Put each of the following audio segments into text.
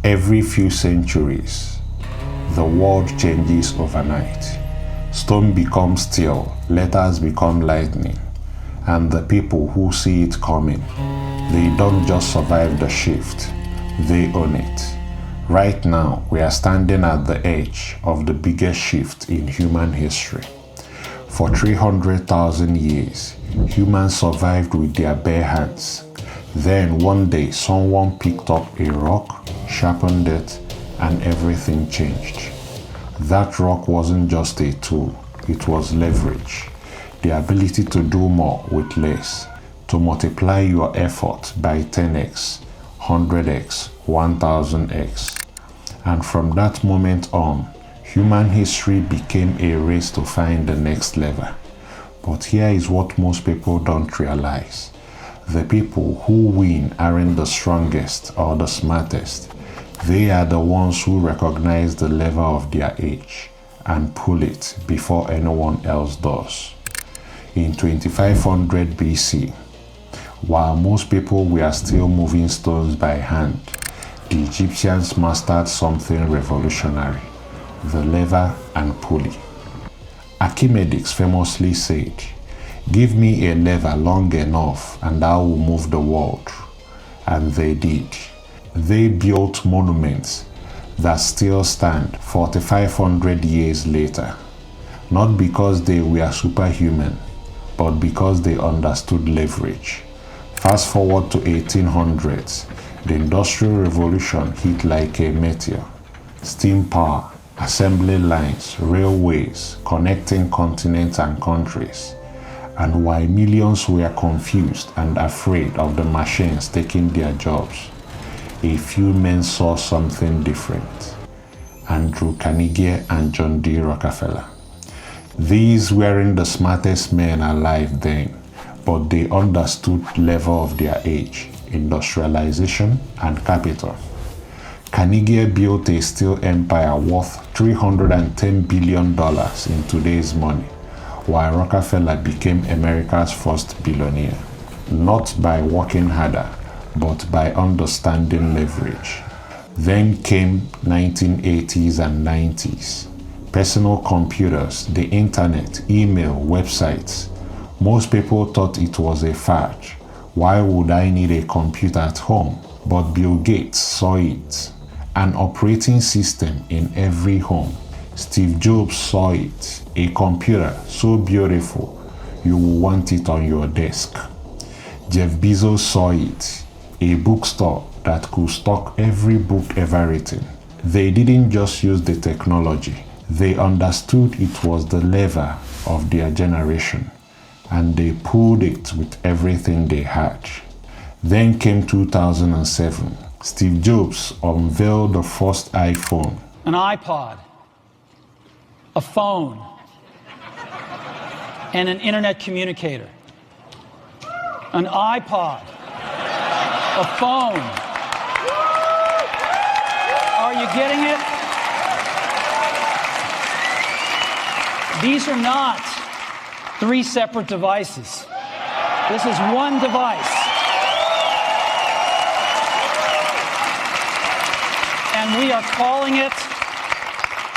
Every few centuries, the world changes overnight. Stone becomes steel, letters become lightning, and the people who see it coming, they don't just survive the shift, they own it. Right now, we are standing at the edge of the biggest shift in human history. For 300,000 years, humans survived with their bare hands. Then one day, someone picked up a rock, sharpened it, and everything changed. That rock wasn't just a tool, it was leverage. The ability to do more with less, to multiply your effort by 10x, 100x, 1000x. And from that moment on, human history became a race to find the next level. But here is what most people don't realize. The people who win aren't the strongest or the smartest. They are the ones who recognize the level of their age and pull it before anyone else does. In 2500 BC, while most people were still moving stones by hand, the Egyptians mastered something revolutionary: the lever and pulley. Archimedes famously said, "Give me a lever long enough and I will move the world." And they did. They built monuments that still stand 4,500 years later, not because they were superhuman, but because they understood leverage. Fast forward to 1800s, the Industrial Revolution hit like a meteor. Steam power, assembly lines, railways, connecting continents and countries. And while millions were confused and afraid of the machines taking their jobs, a few men saw something different: Andrew Carnegie and John D. Rockefeller. These weren't the smartest men alive then, but they understood the level of their age, industrialization, and capital. Carnegie built a steel empire worth $310 billion in today's money, while Rockefeller became America's first billionaire, not by working harder, but by understanding leverage. Then came 1980s and 90s. Personal computers, the internet, email, websites. Most people thought it was a fad. Why would I need a computer at home? But Bill Gates saw it. An operating system in every home. Steve Jobs saw it. A computer so beautiful, you will want it on your desk. Jeff Bezos saw it. A bookstore that could stock every book ever written. They didn't just use the technology. They understood it was the lever of their generation, and they pulled it with everything they had. Then came 2007. Steve Jobs unveiled the first iPhone. An iPod, a phone, and an internet communicator. An iPod, a phone. Are you getting it? These are not three separate devices. This is one device. And we are calling it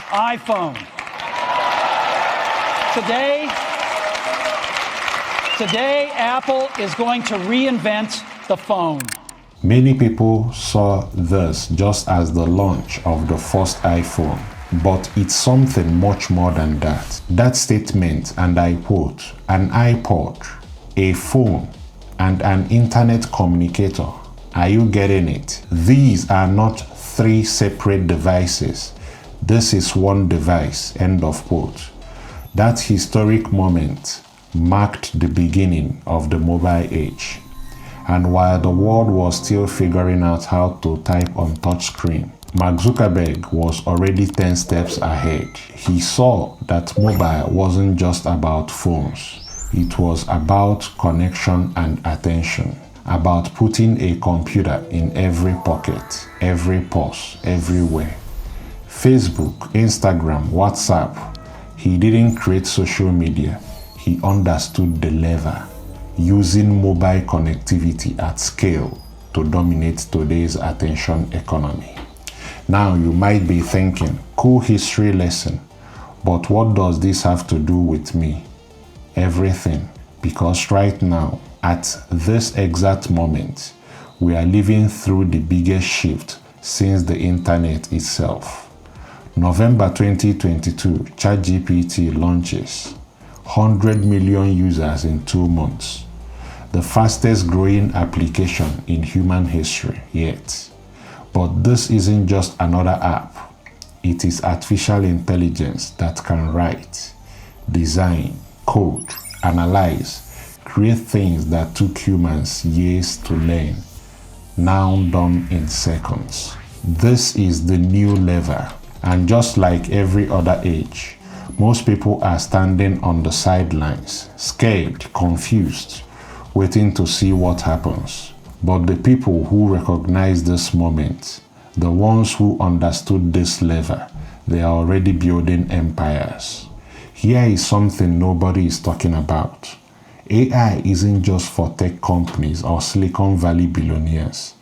iPhone. Today, Apple is going to reinvent the phone. Many people saw this just as the launch of the first iPhone, but it's something much more than that. That statement, and I quote, "An iPod, a phone, and an internet communicator." Are you getting it? These are not three separate devices. This is one device, end of quote. That historic moment marked the beginning of the mobile age. And while the world was still figuring out how to type on touchscreen, Mark Zuckerberg was already 10 steps ahead. He saw that mobile wasn't just about phones. It was about connection and attention, about putting a computer in every pocket, every purse, everywhere. Facebook, Instagram, WhatsApp. He didn't create social media. He understood the lever, using mobile connectivity at scale to dominate today's attention economy. Now you might be thinking, cool history lesson, but what does this have to do with me? Everything, because right now, at this exact moment, we are living through the biggest shift since the internet itself. November 2022, ChatGPT launches. 100 million users in 2 months. The fastest growing application in human history yet. But this isn't just another app. It is artificial intelligence that can write, design, code, analyze, create things that took humans years to learn, now done in seconds. This is the new level, and just like every other age, most people are standing on the sidelines, scared, confused, waiting to see what happens. But the people who recognize this moment, the ones who understood this level, they are already building empires. Here is something nobody is talking about. AI isn't just for tech companies or Silicon Valley billionaires.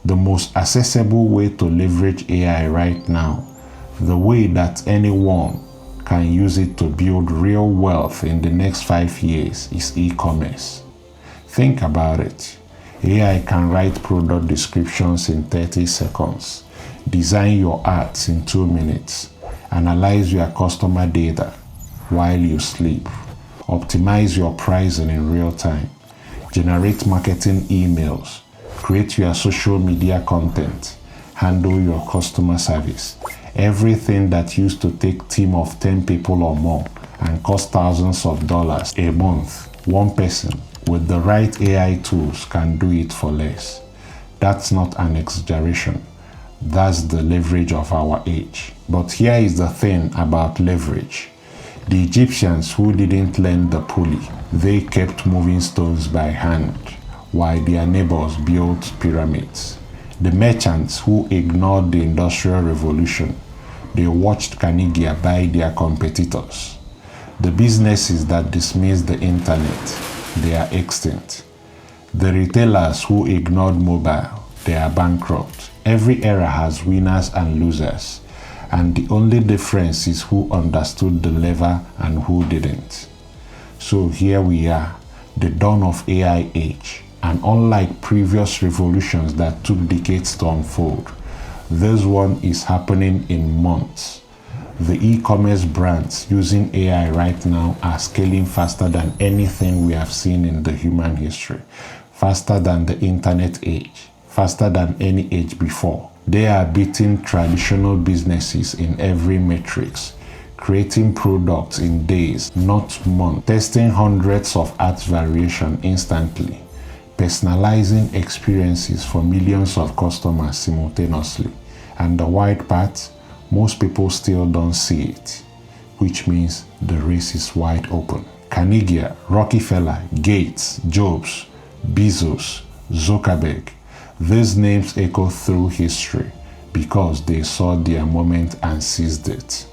The most accessible way to leverage AI right now, the way that anyone can use it to build real wealth in the next 5 years, is e-commerce. Think about it. AI can write product descriptions in 30 seconds, design your ads in 2 minutes, analyze your customer data while you sleep, optimize your pricing in real time, generate marketing emails, create your social media content, handle your customer service. Everything that used to take a team of 10 people or more and cost thousands of dollars a month, one person with the right AI tools can do it for less. That's not an exaggeration. That's the leverage of our age. But here is the thing about leverage. The Egyptians who didn't learn the pulley, they kept moving stones by hand while their neighbors built pyramids. The merchants who ignored the Industrial Revolution, they watched Carnegie buy their competitors. The businesses that dismissed the internet, they are extinct. The retailers who ignored mobile, they are bankrupt. Every era has winners and losers, and the only difference is who understood the lever and who didn't. So here we are, the dawn of AI age. And unlike previous revolutions that took decades to unfold, this one is happening in months. The e-commerce brands using AI right now are scaling faster than anything we have seen in the human history, faster than the internet age, faster than any age before. They are beating traditional businesses in every metrics, creating products in days, not months, testing hundreds of art variations instantly, personalizing experiences for millions of customers simultaneously. And the wide part, most people still don't see it, which means the race is wide open. Carnegie, Rockefeller, Gates, Jobs, Bezos, Zuckerberg, these names echo through history because they saw their moment and seized it.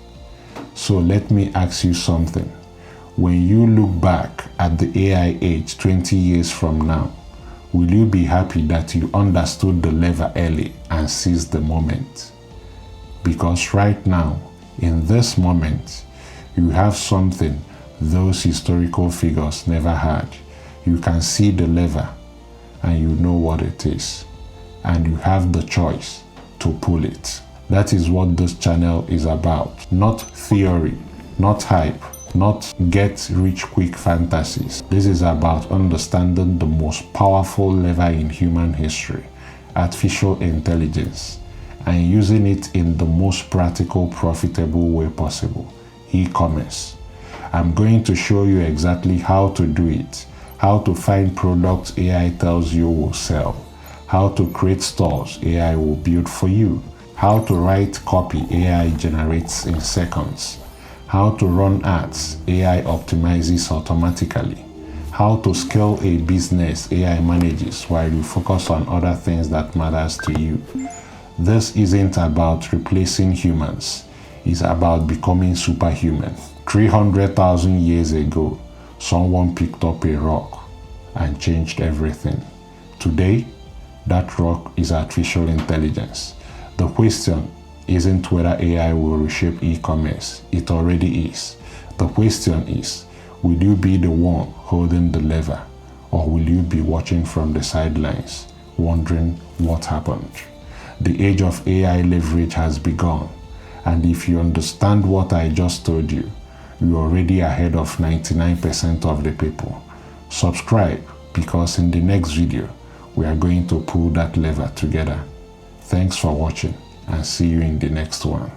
So let me ask you something. When you look back at the AI age 20 years from now, will you be happy that you understood the lever early and seized the moment? Because right now, in this moment, you have something those historical figures never had. You can see the lever and you know what it is. And you have the choice to pull it. That is what this channel is about. Not theory, not hype, not get rich quick fantasies. This is about understanding the most powerful lever in human history, artificial intelligence, and using it in the most practical, profitable way possible, e-commerce. I'm going to show you exactly how to do it, how to find products AI tells you will sell, how to create stores AI will build for you, how to write copy AI generates in seconds, how to run ads AI optimizes automatically, how to scale a business AI manages while you focus on other things that matters to you. This isn't about replacing humans, it's about becoming superhuman. 300,000 years ago, someone picked up a rock and changed everything. Today, that rock is artificial intelligence. The question isn't whether AI will reshape e-commerce. It already is. The question is, will you be the one holding the lever, or will you be watching from the sidelines, wondering what happened? The age of AI leverage has begun, and if you understand what I just told you, you're already ahead of 99% of the people. Subscribe, because in the next video, we are going to pull that lever together. Thanks for watching, and see you in the next one.